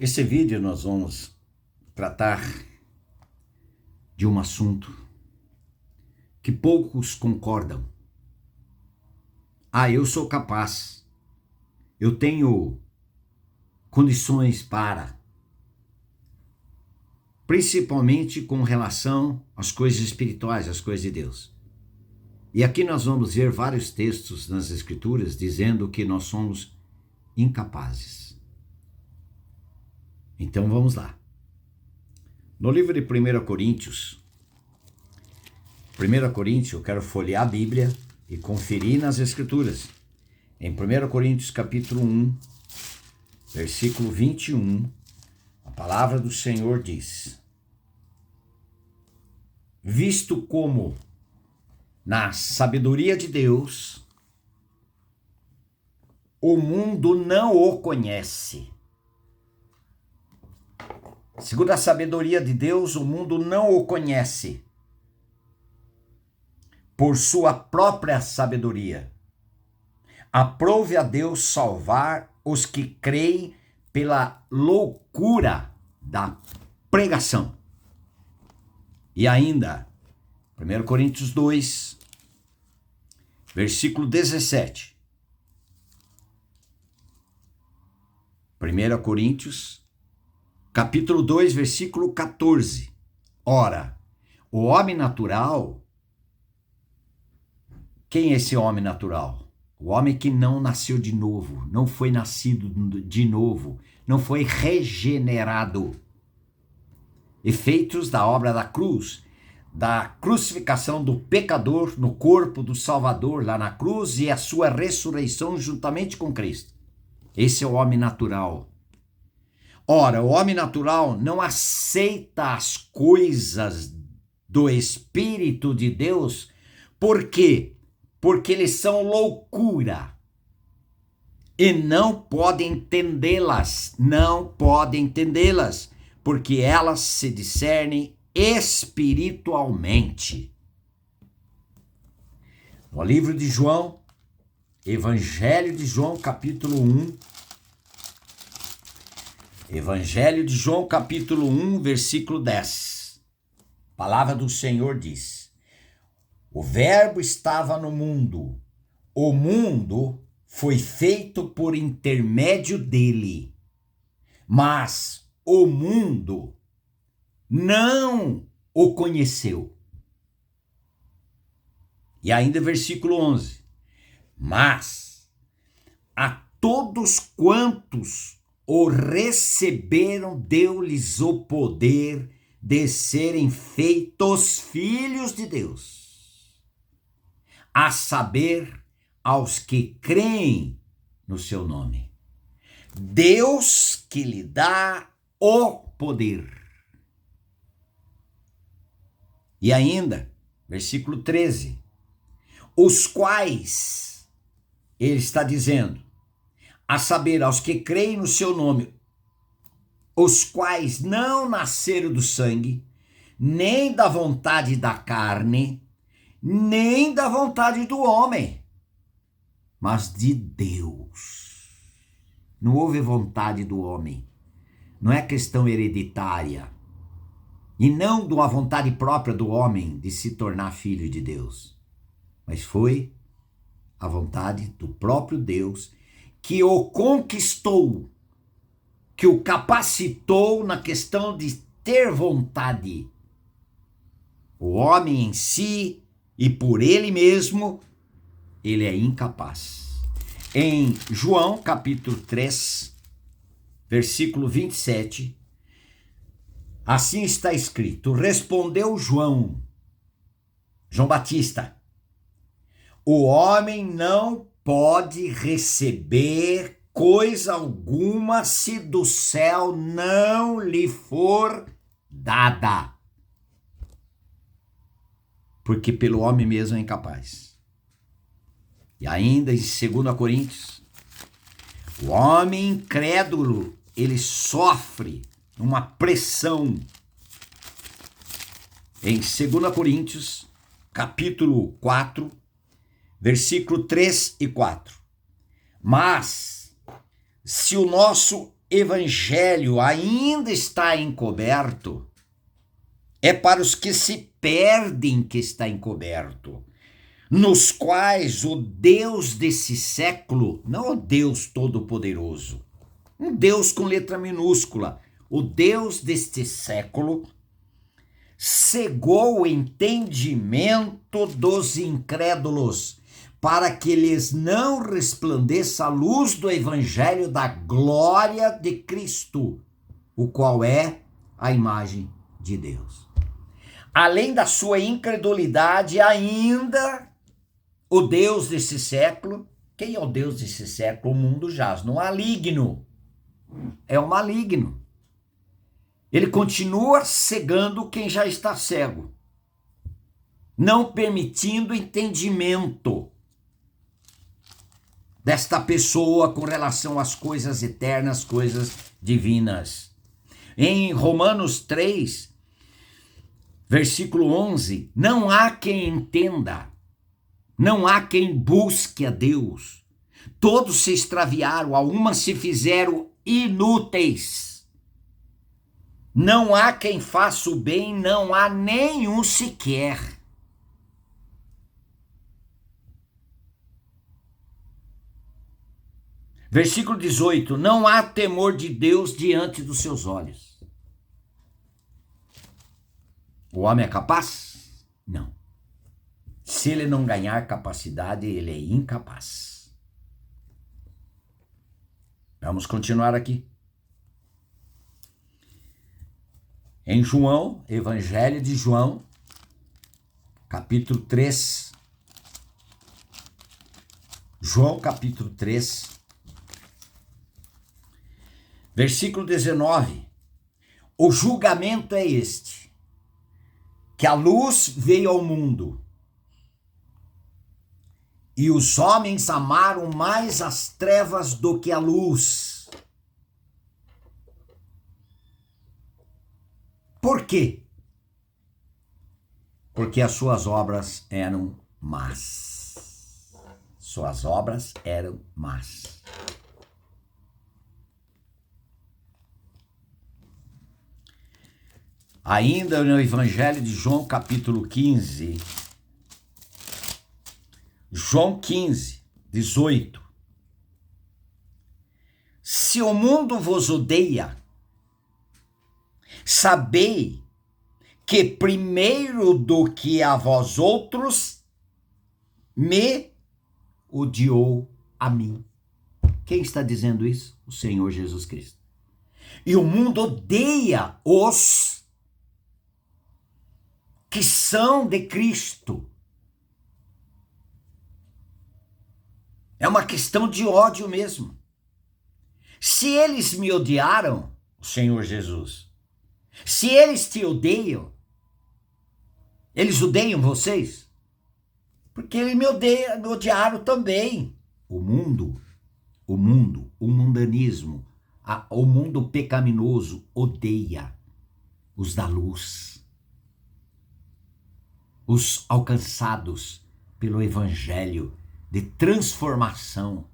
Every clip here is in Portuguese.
Esse vídeo nós vamos tratar de um assunto que poucos concordam. Eu sou capaz, eu tenho condições para, principalmente com relação às coisas espirituais, às coisas de Deus. E aqui nós vamos ver vários textos nas Escrituras dizendo que nós somos incapazes. Então vamos lá. No livro de 1 Coríntios, eu quero folhear a Bíblia e conferir nas Escrituras. Em 1 Coríntios capítulo 1, versículo 21, a palavra do Senhor diz: visto como na sabedoria de Deus o mundo não o conhece. Segundo a sabedoria de Deus, o mundo não o conhece por sua própria sabedoria. Aprove a Deus salvar os que creem pela loucura da pregação. E ainda, 1 Coríntios 2, versículo 17. 1 Coríntios, capítulo 2, versículo 14. Ora, o homem natural, quem é esse homem natural? O homem que não nasceu de novo, não foi nascido de novo, não foi regenerado. Efeitos da obra da cruz, da crucificação do pecador no corpo do Salvador lá na cruz e a sua ressurreição juntamente com Cristo. Esse é o homem natural. Ora, o homem natural não aceita as coisas do Espírito de Deus. Por quê? Porque eles são loucura e não podem entendê-las, porque elas se discernem espiritualmente. No livro de João, Evangelho de João, capítulo 1, Evangelho de João, capítulo 1, versículo 10. A palavra do Senhor diz: o verbo estava no mundo, o mundo foi feito por intermédio dele, mas o mundo não o conheceu. E ainda versículo 11. Mas a todos quantos o receberam, deu-lhes o poder de serem feitos filhos de Deus, a saber, aos que creem no seu nome. Deus que lhe dá o poder. E ainda, versículo 13, os quais, ele está dizendo, a saber, aos que creem no seu nome, os quais não nasceram do sangue, nem da vontade da carne, nem da vontade do homem, mas de Deus. Não houve vontade do homem. Não é questão hereditária. E não de uma vontade própria do homem de se tornar filho de Deus. Mas foi a vontade do próprio Deus que o conquistou, que o capacitou na questão de ter vontade. O homem em si, e por ele mesmo, ele é incapaz. Em João, capítulo 3, versículo 27, assim está escrito: respondeu João Batista: o homem não pode receber coisa alguma se do céu não lhe for dada. Porque pelo homem mesmo é incapaz. E ainda em 2 Coríntios, o homem incrédulo, ele sofre uma pressão. Em 2 Coríntios, capítulo 4, versículo 3 e 4. Mas, se o nosso evangelho ainda está encoberto, é para os que se perdem que está encoberto, nos quais o Deus desse século, não o Deus Todo-Poderoso, um Deus com letra minúscula, o Deus deste século, cegou o entendimento dos incrédulos, para que lhes não resplandeça a luz do evangelho da glória de Cristo, o qual é a imagem de Deus. Além da sua incredulidade, ainda o Deus desse século, quem é o Deus desse século? O mundo jaz no maligno. É o maligno. Ele continua cegando quem já está cego, não permitindo entendimento desta pessoa com relação às coisas eternas, coisas divinas. Em Romanos 3, versículo 11, não há quem entenda, não há quem busque a Deus. Todos se extraviaram, a uma se fizeram inúteis. Não há quem faça o bem, não há nenhum sequer. Versículo 18, não há temor de Deus diante dos seus olhos. O homem é capaz? Não. Se ele não ganhar capacidade, ele é incapaz. Vamos continuar aqui. Em João, Evangelho de João, capítulo 3. João, capítulo 3, versículo 19. O julgamento é este, que a luz veio ao mundo, e os homens amaram mais as trevas do que a luz. Por quê? Porque as suas obras eram más. Suas obras eram más. Ainda no Evangelho de João, capítulo 15, João 15, 18. Se o mundo vos odeia, sabei que primeiro do que a vós outros, me odiou a mim. Quem está dizendo isso? O Senhor Jesus Cristo. E o mundo odeia os que são de Cristo. É uma questão de ódio mesmo. Se eles me odiaram, o Senhor Jesus, se eles te odeiam, eles odeiam vocês? Porque eles me odiaram também. O mundo, o mundanismo, o mundo pecaminoso odeia os da luz, os alcançados pelo evangelho de transformação,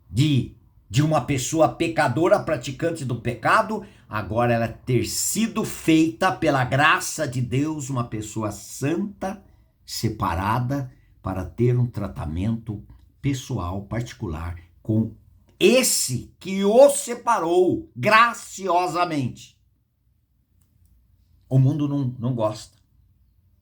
de uma pessoa pecadora, praticante do pecado, agora ela ter sido feita pela graça de Deus uma pessoa santa, separada, para ter um tratamento pessoal, particular, com esse que o separou graciosamente. O mundo não gosta.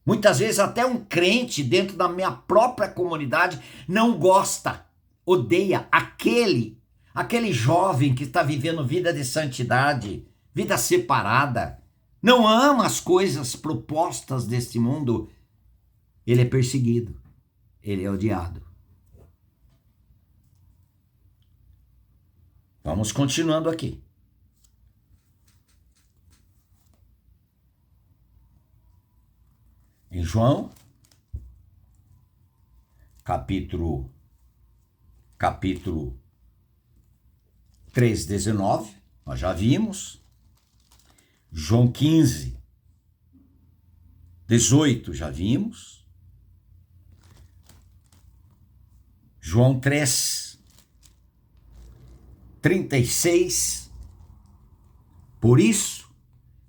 Muitas vezes até um crente dentro da minha própria comunidade não gosta, odeia aquele jovem que está vivendo vida de santidade, vida separada, não ama as coisas propostas deste mundo. Ele é perseguido, ele é odiado. Vamos continuando aqui. Em João, capítulo 3, 19, nós já vimos. João 15, 18, já vimos. João 3, 36, Por isso,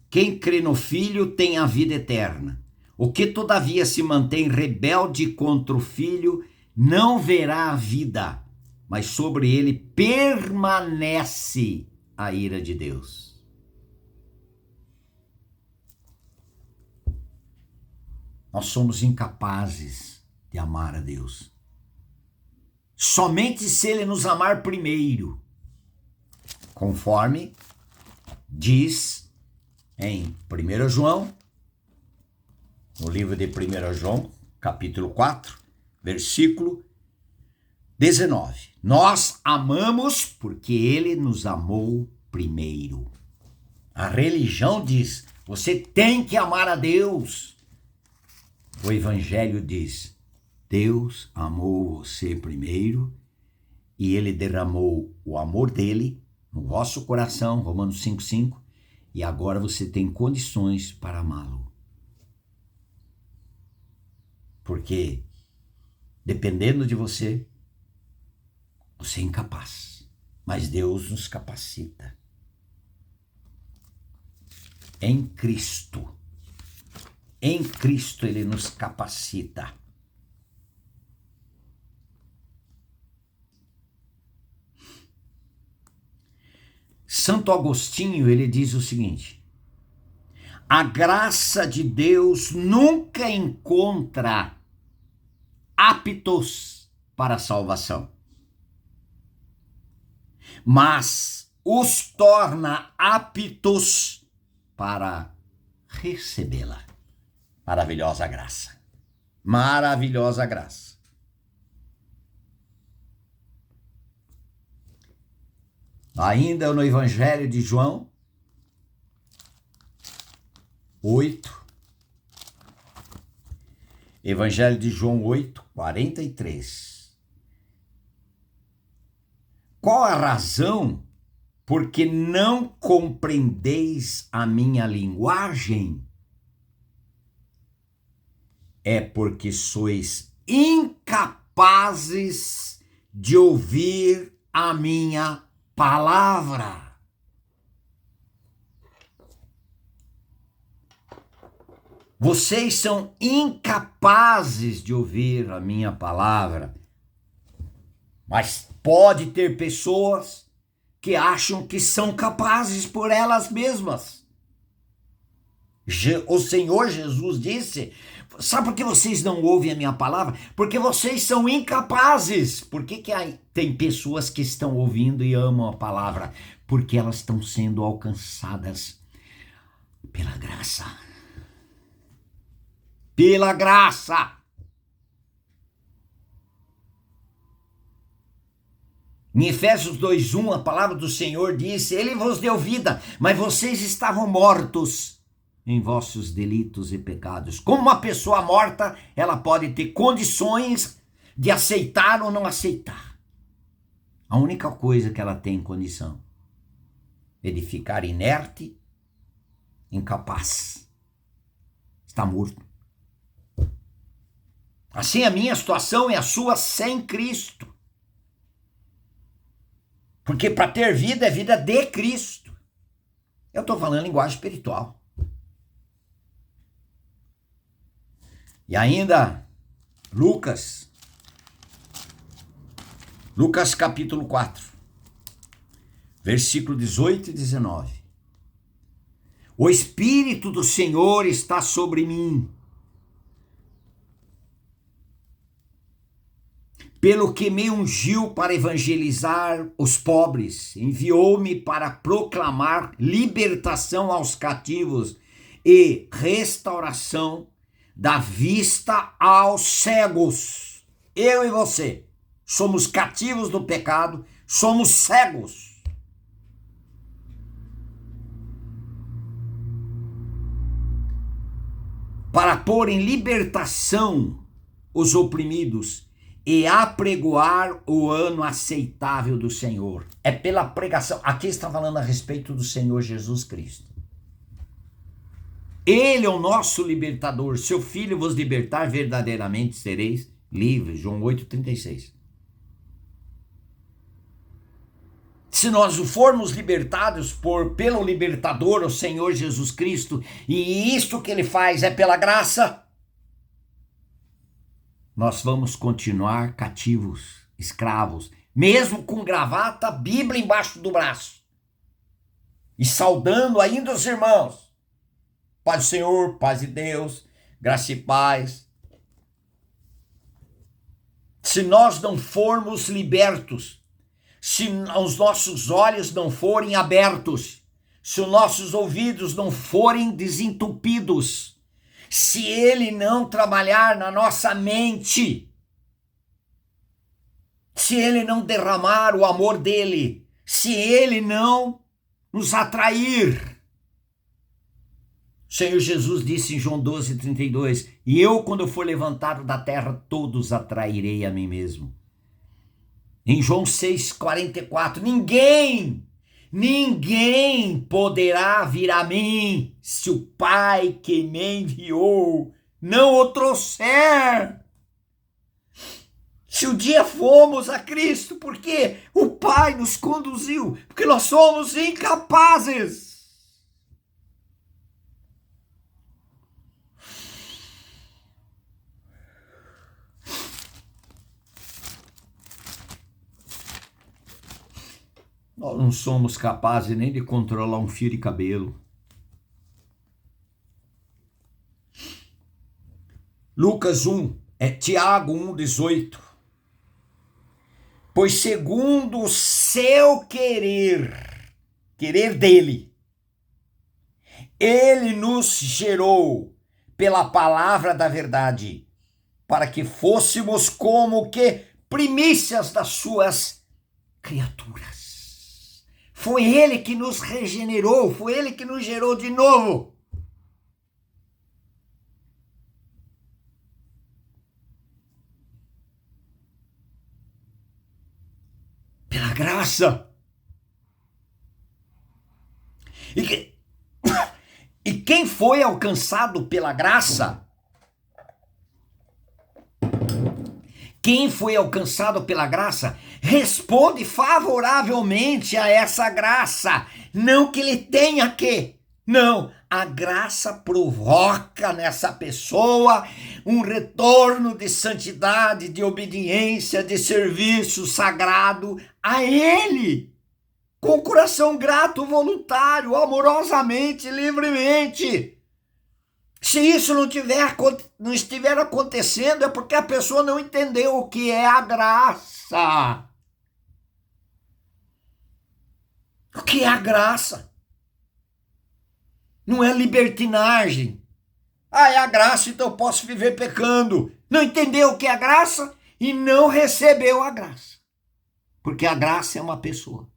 quem crê no Filho tem a vida eterna. O que todavia se mantém rebelde contra o Filho não verá a vida, mas sobre ele permanece a ira de Deus. Nós somos incapazes de amar a Deus. Somente se ele nos amar primeiro, conforme diz em 1 João, no livro de 1 João, capítulo 4, versículo 19. Nós amamos porque ele nos amou primeiro. A religião diz, você tem que amar a Deus. O Evangelho diz, Deus amou você primeiro e ele derramou o amor dele no vosso coração, Romanos 5,5, e agora você tem condições para amá-lo. Porque, dependendo de você, você é incapaz, mas Deus nos capacita. Em Cristo ele nos capacita. Santo Agostinho, ele diz o seguinte: a graça de Deus nunca encontra aptos para a salvação, mas os torna aptos para recebê-la. Maravilhosa graça. Maravilhosa graça. Ainda no Evangelho de João 8. Evangelho de João 8, 43. Qual a razão porque não compreendeis a minha linguagem? É porque sois incapazes de ouvir a minha palavra. Vocês são incapazes de ouvir a minha palavra. Mas pode ter pessoas que acham que são capazes por elas mesmas. O Senhor Jesus disse, sabe por que vocês não ouvem a minha palavra? Porque vocês são incapazes. Por que tem pessoas que estão ouvindo e amam a palavra? Porque elas estão sendo alcançadas pela graça. Pela graça. Em Efésios 2:1, a palavra do Senhor disse, ele vos deu vida, mas vocês estavam mortos em vossos delitos e pecados. Como uma pessoa morta, ela pode ter condições de aceitar ou não aceitar. A única coisa que ela tem condição é de ficar inerte, incapaz. Está morto. Assim a minha situação é a sua sem Cristo. Porque para ter vida é vida de Cristo. Eu estou falando linguagem espiritual. E ainda, Lucas capítulo 4, versículo 18 e 19. O Espírito do Senhor está sobre mim, pelo que me ungiu para evangelizar os pobres, enviou-me para proclamar libertação aos cativos e restauração da vista aos cegos. Eu e você somos cativos do pecado, somos cegos. Para pôr em libertação os oprimidos e apregoar o ano aceitável do Senhor. É pela pregação. Aqui está falando a respeito do Senhor Jesus Cristo. Ele é o nosso libertador. Seu filho vos libertar, verdadeiramente sereis livres. João 8,36. Se nós formos libertados pelo libertador, o Senhor Jesus Cristo, e isto que ele faz é pela graça, nós vamos continuar cativos, escravos, mesmo com gravata, Bíblia embaixo do braço, e saudando ainda os irmãos. Paz do Senhor, paz de Deus, graça e paz. Se nós não formos libertos, se os nossos olhos não forem abertos, se os nossos ouvidos não forem desentupidos, se ele não trabalhar na nossa mente, se ele não derramar o amor dele, se ele não nos atrair. O Senhor Jesus disse em João 12:32, e eu, quando eu for levantado da terra, todos atrairei a mim mesmo. Em João 6:44, ninguém poderá vir a mim se o Pai que me enviou não o trouxer. Se um dia fomos a Cristo, porque o Pai nos conduziu, porque nós somos incapazes. Nós não somos capazes nem de controlar um fio de cabelo. Lucas 1, Tiago 1,18. Pois segundo o seu querer dele, ele nos gerou pela palavra da verdade, para que fôssemos como que primícias das suas criaturas. Foi ele que nos regenerou, foi ele que nos gerou de novo. Pela graça. E quem foi alcançado pela graça? Quem foi alcançado pela graça responde favoravelmente a essa graça. Não que ele tenha que. Não, a graça provoca nessa pessoa um retorno de santidade, de obediência, de serviço sagrado a ele. Com coração grato, voluntário, amorosamente, livremente. Se isso não estiver acontecendo, é porque a pessoa não entendeu o que é a graça. O que é a graça? Não é libertinagem. É a graça, então eu posso viver pecando. Não entendeu o que é a graça e não recebeu a graça. Porque a graça é uma pessoa.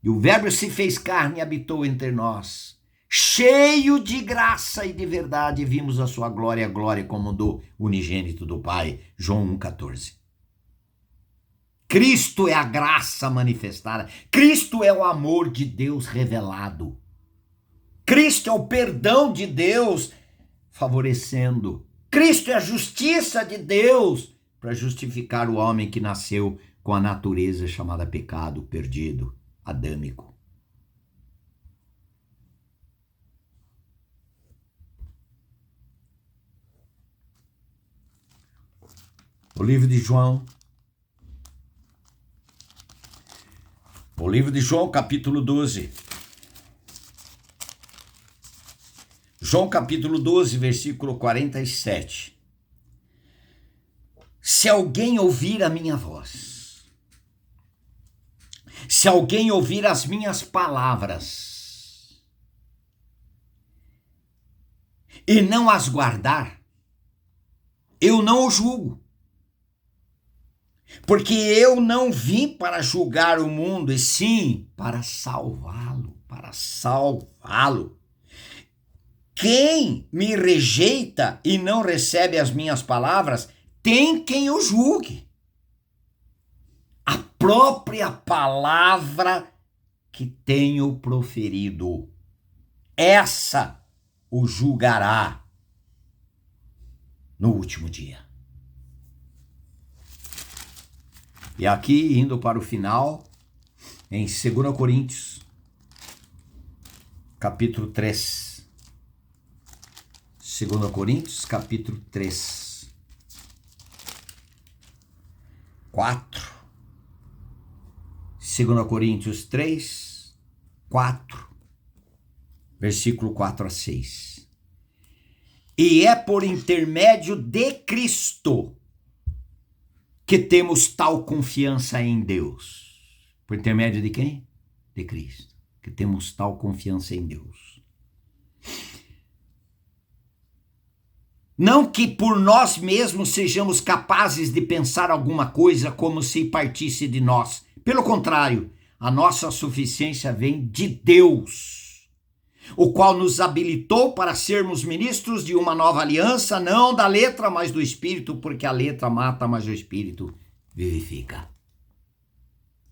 E o Verbo se fez carne e habitou entre nós. Cheio de graça e de verdade, vimos a sua glória, a glória como do unigênito do Pai. João 1,14. Cristo é a graça manifestada. Cristo é o amor de Deus revelado. Cristo é o perdão de Deus favorecendo. Cristo é a justiça de Deus para justificar o homem que nasceu com a natureza chamada pecado, perdido, adâmico. O livro de João, capítulo 12. João capítulo 12, versículo 47. Se alguém ouvir a minha voz, se alguém ouvir as minhas palavras e não as guardar, eu não o julgo. Porque eu não vim para julgar o mundo, e sim para salvá-lo, Quem me rejeita e não recebe as minhas palavras, tem quem o julgue. A própria palavra que tenho proferido, essa o julgará no último dia. E aqui, indo para o final, em 2 Coríntios, capítulo 3. 2 Coríntios, capítulo 3. 4. 2 Coríntios 3, 4. Versículo 4 a 6. E é por intermédio de Cristo que temos tal confiança em Deus. Por intermédio de quem? De Cristo. Que temos tal confiança em Deus. Não que por nós mesmos sejamos capazes de pensar alguma coisa como se partisse de nós. Pelo contrário, a nossa suficiência vem de Deus, o qual nos habilitou para sermos ministros de uma nova aliança, não da letra, mas do Espírito, porque a letra mata, mas o Espírito vivifica.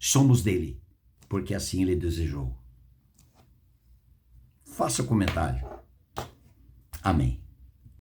Somos dele, porque assim ele desejou. Faça comentário. Amém.